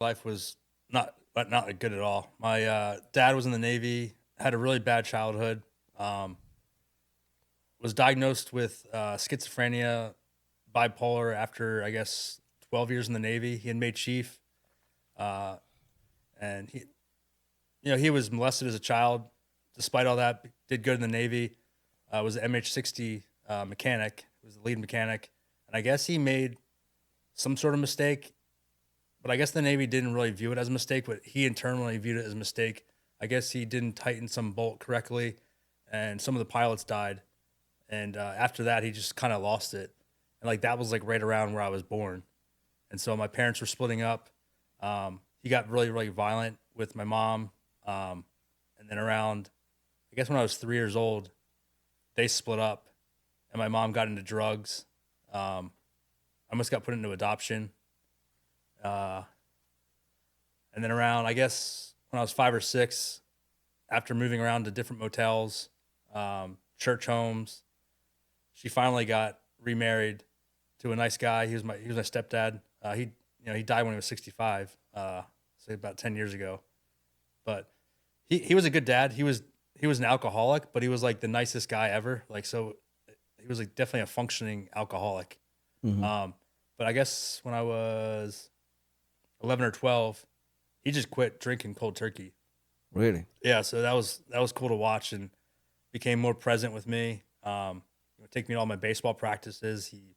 Life was not good at all. My dad was in the Navy, had a really bad childhood. Um, was diagnosed with schizophrenia, bipolar after I guess 12 years in the Navy. He had made chief, uh, and he was molested as a child. Despite all that, did good in the Navy. Was an MH-60 mechanic. Was the lead mechanic, and I guess he made some sort of mistake. But I guess the Navy didn't really view it as a mistake, but he internally viewed it as a mistake. I guess he didn't tighten some bolt correctly, and some of the pilots died. And after that, he just kind of lost it. And like that was like right around where I was born. And so my parents were splitting up. He got really, really violent with my mom. And then around, I guess when I was 3 years old, they split up, and my mom got into drugs. I almost got put into adoption. Uh, and then around, I guess when I was 5 or 6, after moving around to different motels, church homes, she finally got remarried to a nice guy. He was my stepdad. He died when he was 65, so about 10 years ago. But he was a good dad. He was an alcoholic, but he was like the nicest guy ever. Like so, he was like definitely a functioning alcoholic. Hmm. Um, but I guess when I was 11 or 12, he just quit drinking cold turkey. Really? Yeah, so that was cool to watch, and became more present with me. Take me to all my baseball practices. He,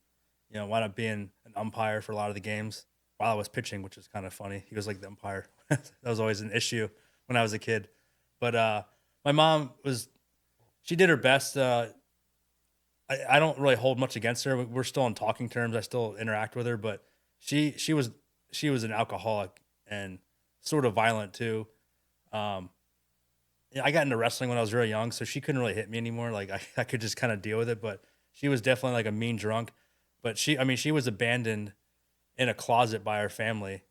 wound up being an umpire for a lot of the games while I was pitching, which is kind of funny. He was like the umpire. That was always an issue when I was a kid. But my mom she did her best. I don't really hold much against her. We're still on talking terms. I still interact with her, but she was an alcoholic and sort of violent too. Um, yeah, I got into wrestling when I was really young, so she couldn't really hit me anymore. Like I could just kind of deal with it, but she was definitely like a mean drunk. But she was abandoned in a closet by her family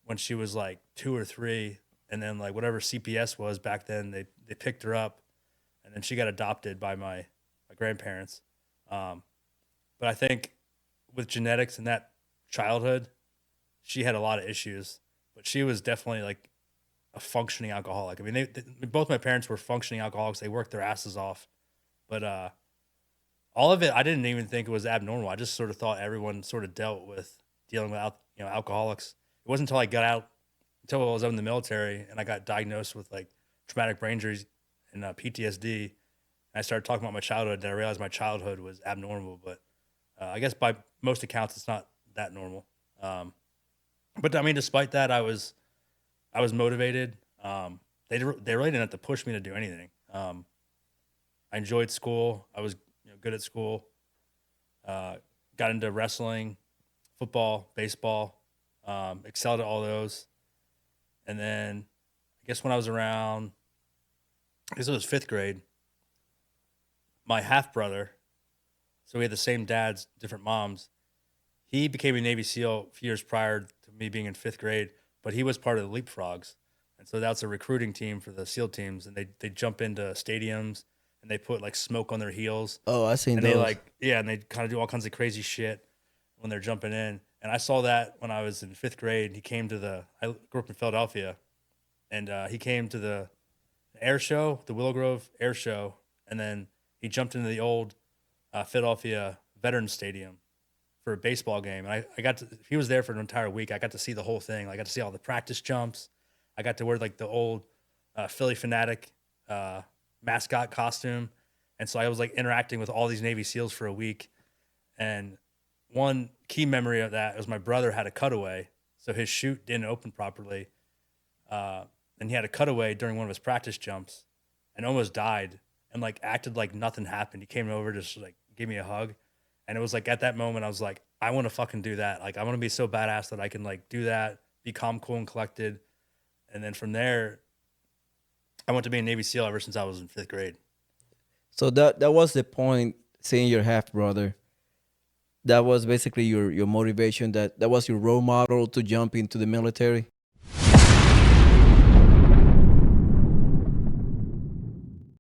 when she was like 2 or 3, and then like whatever CPS was back then, they picked her up, and then she got adopted by my grandparents. Um, but I think with genetics and that childhood, she had a lot of issues. But she was definitely like a functioning alcoholic. I mean, both my parents were functioning alcoholics. They worked their asses off, but all of it, I didn't even think it was abnormal. I just sort of thought everyone sort of dealt with dealing with alcoholics. It wasn't until I got out, until I was in the military, and I got diagnosed with like traumatic brain injuries and PTSD. And I started talking about my childhood, that I realized my childhood was abnormal. But I guess by most accounts, it's not that normal. Um, but I mean, despite that, I was motivated. They really didn't have to push me to do anything. I enjoyed school. I was good at school. Uh, got into wrestling, football, baseball. Excelled at all those. And then I guess when I was around, I guess it was 5th grade. My half brother, so we had the same dads, different moms. He became a Navy SEAL a few years prior to me being in 5th grade, but he was part of the Leapfrogs. And so that's a recruiting team for the SEAL teams. And they jump into stadiums, and they put like smoke on their heels. Oh, I seen And they those. like, yeah, and they kind of do all kinds of crazy shit when they're jumping in. And I saw that when I was in 5th grade. I grew up in Philadelphia, and he came to the air show, the Willow Grove air show. And then he jumped into the old Philadelphia Veterans Stadium for a baseball game. And he was there for an entire week. I got to see the whole thing. I got to see all the practice jumps. I got to wear like the old Philly Fanatic uh, mascot costume. And so I was like interacting with all these Navy SEALs for a week. And one key memory of that was my brother had a cutaway. So his chute didn't open properly. Uh, and he had a cutaway during one of his practice jumps and almost died, and like acted like nothing happened. He came over, just like gave me a hug. And it was like at that moment, I was like, I want to fucking do that. Like, I want to be so badass that I can like do that, be calm, cool, and collected. And then from there, I went to be a Navy SEAL ever since I was in 5th grade. So that was the point. Seeing your half brother, that was basically your motivation. That was your role model to jump into the military.